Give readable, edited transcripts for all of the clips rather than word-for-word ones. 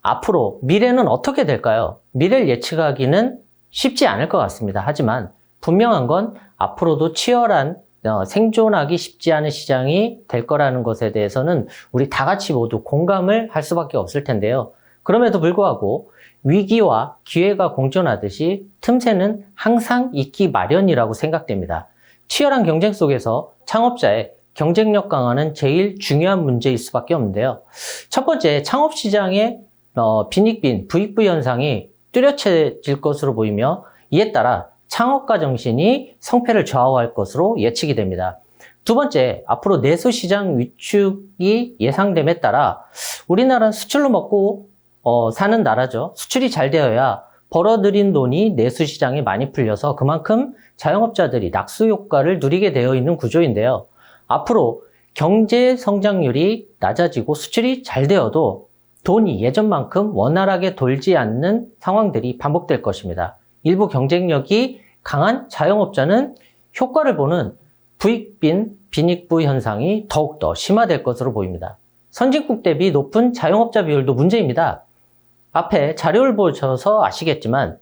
앞으로 미래는 어떻게 될까요? 미래를 예측하기는 쉽지 않을 것 같습니다. 하지만 분명한 건 앞으로도 치열한 생존하기 쉽지 않은 시장이 될 거라는 것에 대해서는 우리 다 같이 모두 공감을 할 수밖에 없을 텐데요. 그럼에도 불구하고 위기와 기회가 공존하듯이 틈새는 항상 있기 마련이라고 생각됩니다. 치열한 경쟁 속에서 창업자의 경쟁력 강화는 제일 중요한 문제일 수밖에 없는데요. 첫 번째, 창업시장의 빈익빈, 부익부 현상이 뚜렷해질 것으로 보이며 이에 따라 창업가 정신이 성패를 좌우할 것으로 예측이 됩니다. 두 번째, 앞으로 내수시장 위축이 예상됨에 따라 우리나라는 수출로 먹고 사는 나라죠. 수출이 잘 되어야 벌어들인 돈이 내수시장에 많이 풀려서 그만큼 자영업자들이 낙수 효과를 누리게 되어 있는 구조인데요. 앞으로 경제 성장률이 낮아지고 수출이 잘 되어도 돈이 예전만큼 원활하게 돌지 않는 상황들이 반복될 것입니다. 일부 경쟁력이 강한 자영업자는 효과를 보는 부익빈, 빈익부 현상이 더욱더 심화될 것으로 보입니다. 선진국 대비 높은 자영업자 비율도 문제입니다. 앞에 자료를 보셔서 아시겠지만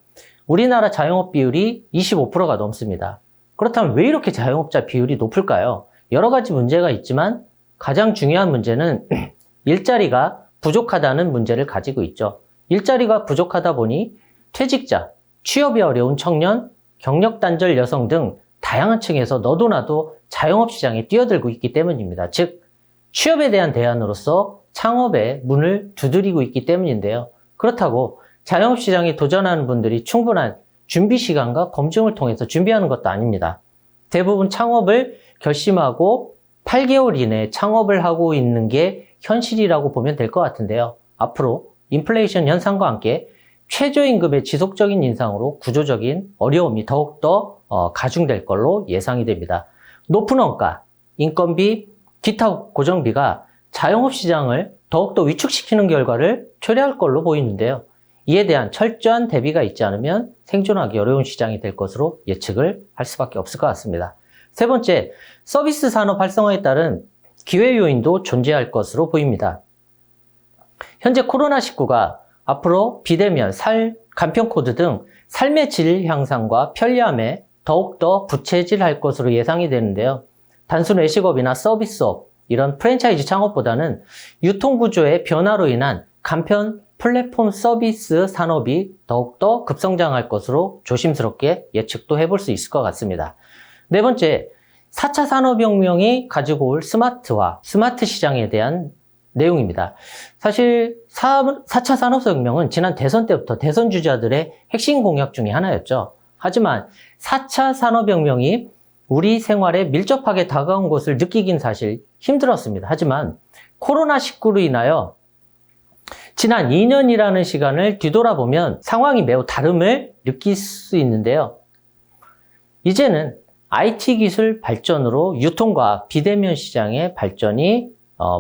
우리나라 자영업 비율이 25%가 넘습니다. 그렇다면 왜 이렇게 자영업자 비율이 높을까요? 여러 가지 문제가 있지만 가장 중요한 문제는 일자리가 부족하다는 문제를 가지고 있죠. 일자리가 부족하다 보니 퇴직자, 취업이 어려운 청년, 경력 단절 여성 등 다양한 층에서 너도 나도 자영업 시장에 뛰어들고 있기 때문입니다. 즉, 취업에 대한 대안으로서 창업의 문을 두드리고 있기 때문인데요. 그렇다고 자영업 시장에 도전하는 분들이 충분한 준비 시간과 검증을 통해서 준비하는 것도 아닙니다. 대부분 창업을 결심하고 8개월 이내에 창업을 하고 있는 게 현실이라고 보면 될 것 같은데요. 앞으로 인플레이션 현상과 함께 최저임금의 지속적인 인상으로 구조적인 어려움이 더욱더 가중될 걸로 예상이 됩니다. 높은 원가, 인건비, 기타 고정비가 자영업 시장을 더욱더 위축시키는 결과를 초래할 걸로 보이는데요. 이에 대한 철저한 대비가 있지 않으면 생존하기 어려운 시장이 될 것으로 예측을 할 수밖에 없을 것 같습니다. 세 번째, 서비스 산업 활성화에 따른 기회 요인도 존재할 것으로 보입니다. 현재 코로나19가 앞으로 비대면, 간편코드 등 삶의 질 향상과 편리함에 더욱더 부채질할 것으로 예상이 되는데요. 단순 외식업이나 서비스업, 이런 프랜차이즈 창업보다는 유통구조의 변화로 인한 간편 플랫폼 서비스 산업이 더욱더 급성장할 것으로 조심스럽게 예측도 해볼 수 있을 것 같습니다. 네 번째, 4차 산업혁명이 가지고 올 스마트 시장에 대한 내용입니다. 사실 4차 산업혁명은 지난 대선 때부터 대선 주자들의 핵심 공약 중에 하나였죠. 하지만 4차 산업혁명이 우리 생활에 밀접하게 다가온 것을 느끼긴 사실 힘들었습니다. 하지만 코로나19로 인하여 지난 2년이라는 시간을 뒤돌아보면 상황이 매우 다름을 느낄 수 있는데요. 이제는 IT 기술 발전으로 유통과 비대면 시장의 발전이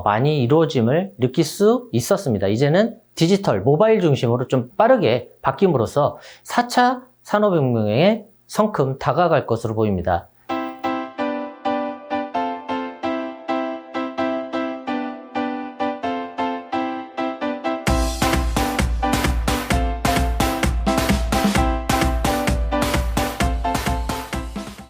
많이 이루어짐을 느낄 수 있었습니다. 이제는 디지털, 모바일 중심으로 좀 빠르게 바뀜으로써 4차 산업혁명에 성큼 다가갈 것으로 보입니다.